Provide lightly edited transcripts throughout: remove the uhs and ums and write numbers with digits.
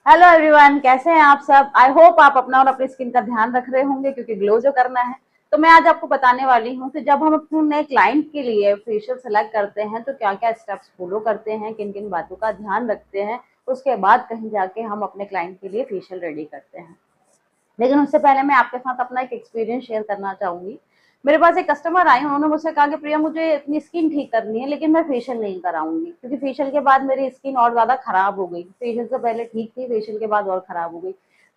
Hello everyone, कैसे हैं आप सब। आई होप आप अपना और अपनी स्किन का ध्यान रख रहे होंगे क्योंकि ग्लो जो करना है। तो मैं आज आपको बताने वाली हूँ कि जब हम अपने नए क्लाइंट के लिए फेशियल सेलेक्ट करते हैं तो क्या क्या स्टेप्स फॉलो करते हैं, किन किन बातों का ध्यान रखते हैं, उसके बाद कहीं जाके हम अपने क्लाइंट के लिए फेशियल रेडी करते हैं। लेकिन उससे पहले मैं आपके साथ अपना एक एक्सपीरियंस शेयर करना चाहूंगी। मेरे पास एक कस्टमर आई, उन्होंने मुझसे कहा कि प्रिया मुझे अपनी स्किन ठीक करनी है लेकिन मैं फेशियल नहीं कराऊंगी क्योंकि फेशियल के बाद मेरी स्किन और ज्यादा खराब हो गई। फेशियल से पहले ठीक थी, फेशियल के बाद और खराब हो गई।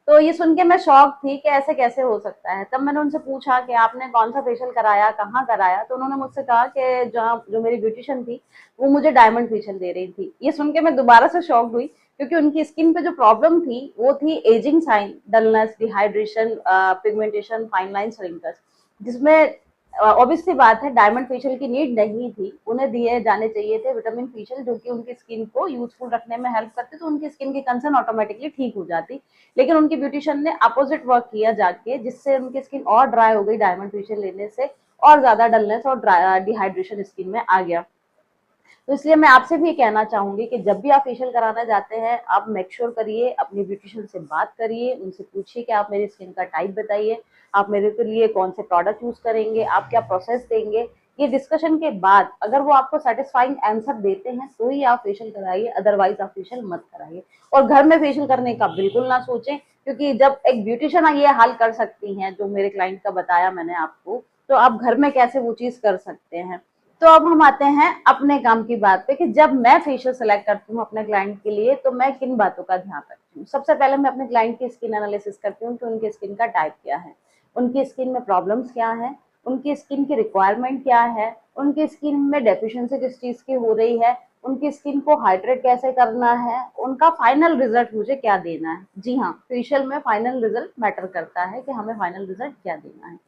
तो ये सुन के मैं शॉक थी कि ऐसे कैसे हो सकता है। तब मैंने उनसे पूछा कि आपने कौन सा फेशियल कराया, कहाँ कराया। तो उन्होंने मुझसे कहा कि जहाँ जो मेरी ब्यूटिशियन थी वो मुझे डायमंड फेशियल दे रही थी। ये सुन के मैं दोबारा से शॉक हुई क्योंकि उनकी स्किन पे जो प्रॉब्लम थी वो थी ageing sign, dullness, dehydration, pigmentation, fine lines, wrinkles, जिसमें ऑब्वियसली बात है डायमंड फेशियल की नीड नहीं थी। उन्हें दिए जाने चाहिए थे विटामिन फेशियल जो कि उनकी स्किन को यूजफुल रखने में हेल्प करते, तो उनकी स्किन की कंसर्न ऑटोमेटिकली ठीक हो जाती। लेकिन उनकी ब्यूटिशियन ने अपोजिट वर्क किया जाके, जिससे उनकी स्किन और ड्राई हो गई डायमंड फेशियल लेने से, और ज्यादा डलनेस और डिहाइड्रेशन स्किन में आ गया। तो इसलिए मैं आपसे भी कहना चाहूंगी कि जब भी आप फेशियल कराना जाते हैं आप मेक श्योर करिए, अपनी ब्यूटिशियन से बात करिए, उनसे पूछिए कि आप मेरी स्किन का टाइप बताइए, आप मेरे के लिए कौन से प्रोडक्ट यूज करेंगे, आप क्या प्रोसेस देंगे। ये डिस्कशन के बाद अगर वो आपको सेटिस्फाइंग आंसर देते हैं तो ही आप फेशियल कराइए, अदरवाइज आप फेशियल मत कराइए। और घर में फेशियल करने का बिल्कुल ना सोचें, क्योंकि जब एक ब्यूटिशियन ये हाल कर सकती हैं जो मेरे क्लाइंट का बताया मैंने आपको, तो आप घर में कैसे वो चीज कर सकते हैं। तो अब हम आते हैं अपने काम की बात पे कि जब मैं फेशियल सेलेक्ट करती हूँ अपने क्लाइंट के लिए तो मैं किन बातों का ध्यान रखती हूँ। सबसे पहले मैं अपने क्लाइंट की स्किन एनालिसिस करती हूँ कि उनकी स्किन का टाइप क्या है, उनकी स्किन में प्रॉब्लम्स क्या है, उनकी स्किन की रिक्वायरमेंट क्या है, उनकी स्किन में डेफिशिएंसी किस चीज की हो रही है, उनकी स्किन को हाइड्रेट कैसे करना है, उनका फाइनल रिजल्ट मुझे क्या देना है। जी हाँ, फेशियल में फाइनल रिजल्ट मैटर करता है कि हमें फाइनल रिजल्ट क्या देना है।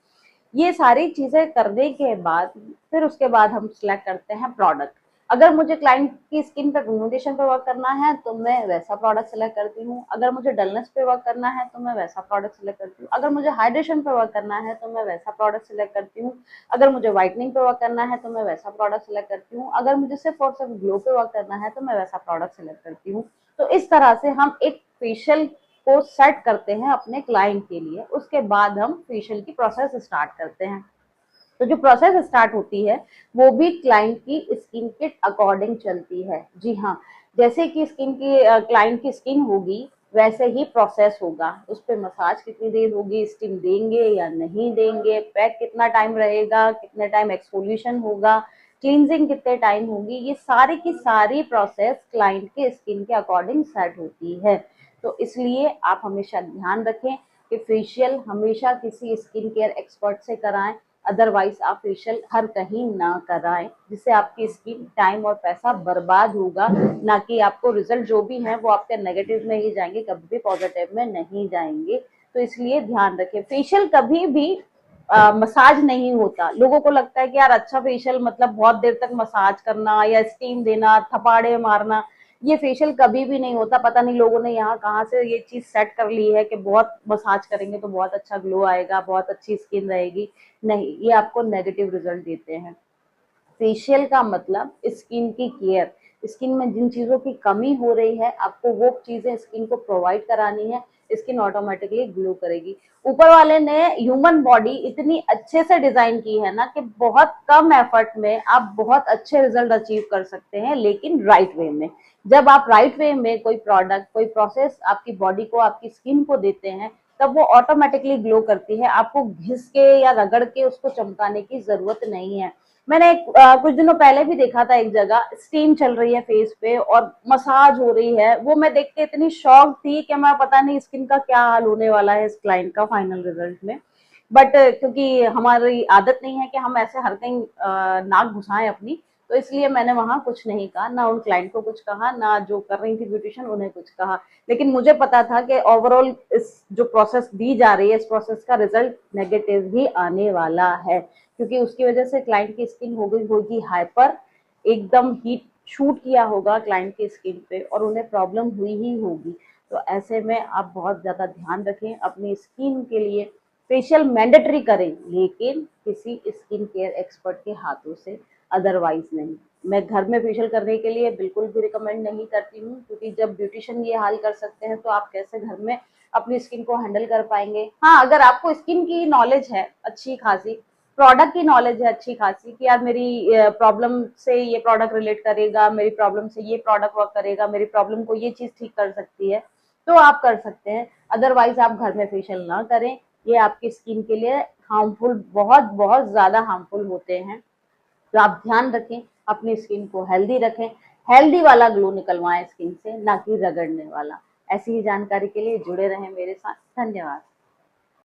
ये सारी चीजें करने के बाद फिर उसके बाद हम सिलेक्ट करते हैं प्रोडक्ट। अगर मुझे क्लाइंट की स्किन पे पिगमेंटेशन पे वर्क करना है तो मैं वैसा प्रोडक्ट सेलेक्ट करती हूँ। अगर मुझे डलनेस पे वर्क करना है तो मैं वैसा प्रोडक्ट सेलेक्ट करती हूँ। अगर मुझे हाइड्रेशन पे वर्क करना है तो मैं वैसा प्रोडक्ट सेलेक्ट करती हूँ। अगर मुझे व्हाइटनिंग पे वर्क करना है तो मैं वैसा प्रोडक्ट सेलेक्ट करती हूँ। अगर मुझे सिर्फ और सिर्फ ग्लो पे वर्क करना है तो मैं वैसा प्रोडक्ट सेलेक्ट करती हूँ। तो इस तरह से हम एक फेशियल को सेट करते हैं अपने क्लाइंट के लिए। उसके बाद हम फेशियल की प्रोसेस स्टार्ट करते हैं। तो जो प्रोसेस स्टार्ट होती है वो भी क्लाइंट की स्किन के अकॉर्डिंग चलती है। जी हाँ, जैसे कि स्किन की क्लाइंट की स्किन होगी वैसे ही प्रोसेस होगा। उस पर मसाज कितनी देर होगी, स्टीम देंगे या नहीं देंगे, पैक कितना टाइम रहेगा, कितने टाइम एक्सफोलिएशन होगा, क्लींजिंग कितने टाइम होगी, ये सारी की सारी प्रोसेस क्लाइंट के स्किन के अकॉर्डिंग सेट होती है। तो इसलिए आप हमेशा ध्यान रखें कि फेशियल हमेशा किसी स्किन केयर एक्सपर्ट से कराएं, अदरवाइज आप फेशियल हर कहीं ना कराएं, जिससे आपकी स्किन टाइम और पैसा बर्बाद होगा, ना कि आपको रिजल्ट जो भी है वो आपके नेगेटिव में ही जाएंगे, कभी भी पॉजिटिव में नहीं जाएंगे। तो इसलिए ध्यान रखें, फेशियल कभी भी मसाज नहीं होता। लोगों को लगता है कि यार अच्छा फेशियल मतलब बहुत देर तक मसाज करना या स्टीम देना, थपाड़े मारना। ये फेशियल कभी भी नहीं होता। पता नहीं लोगों ने यहाँ कहाँ से ये चीज सेट कर ली है कि बहुत मसाज करेंगे तो बहुत अच्छा ग्लो आएगा, बहुत अच्छी स्किन रहेगी। नहीं, ये आपको नेगेटिव रिजल्ट देते हैं। फेशियल का मतलब स्किन की केयर, स्किन में जिन चीजों की कमी हो रही है आपको वो चीजें स्किन को प्रोवाइड करानी है, स्किन ऑटोमेटिकली ग्लो करेगी। ऊपर वाले ने ह्यूमन बॉडी इतनी अच्छे से डिजाइन की है ना कि बहुत कम एफर्ट में आप बहुत अच्छे रिजल्ट अचीव कर सकते हैं, लेकिन राइट वे में। जब आप राइट वे में कोई प्रोडक्ट, कोई प्रोसेस आपकी बॉडी को, आपकी स्किन को देते हैं तब वो ऑटोमेटिकली ग्लो करती है। आपको घिस के या रगड़ के उसको चमकाने की जरूरत नहीं है। मैंने कुछ दिनों पहले भी देखा था, एक जगह स्टीम चल रही है फेस पे और मसाज हो रही है। वो मैं देख के इतनी शॉक थी कि मैं पता नहीं स्किन का क्या हाल होने वाला है इस क्लाइंट का फाइनल रिजल्ट में। बट क्योंकि हमारी आदत नहीं है कि हम ऐसे हर कहीं नाक घुसाएं अपनी, तो इसलिए मैंने वहां कुछ नहीं कहा, ना उन क्लाइंट को कुछ कहा, ना जो कर रही थी ब्यूटिशियन उन्हें कुछ कहा। लेकिन मुझे पता था कि ओवरऑल इस जो प्रोसेस दी जा रही है इस प्रोसेस का रिजल्ट नेगेटिव ही आने वाला है, क्योंकि उसकी वजह से क्लाइंट की स्किन हो गई होगी हाइपर, एकदम हीट शूट किया होगा क्लाइंट की स्किन पे और उन्हें प्रॉब्लम हुई ही होगी। तो ऐसे में आप बहुत ज्यादा ध्यान रखें अपनी स्किन के लिए। फेशियल मैंडेटरी करें लेकिन किसी स्किन केयर एक्सपर्ट के हाथों से, अदरवाइज नहीं। मैं घर में फेशियल करने के लिए बिल्कुल भी रिकमेंड नहीं करती हूँ, क्योंकि जब ब्यूटिशियन ये हाल कर सकते हैं तो आप कैसे घर में अपनी स्किन को हैंडल कर पाएंगे। हाँ, अगर आपको स्किन की नॉलेज है अच्छी खासी, प्रोडक्ट की नॉलेज है अच्छी खासी कि यार मेरी प्रॉब्लम से ये प्रोडक्ट रिलेट करेगा, मेरी प्रॉब्लम से ये प्रोडक्ट वर्क करेगा, मेरी प्रॉब्लम को ये चीज ठीक कर सकती है, तो आप कर सकते हैं। अदरवाइज आप घर में फेशियल ना करें, ये आपकी स्किन के लिए हार्मफुल, बहुत बहुत ज्यादा हार्मफुल होते हैं। तो आप ध्यान रखें, अपनी स्किन को हेल्दी रखें, हेल्दी वाला ग्लो निकलवाएं स्किन से, ना कि रगड़ने वाला। ऐसी ही जानकारी के लिए जुड़े रहें मेरे साथ। धन्यवाद।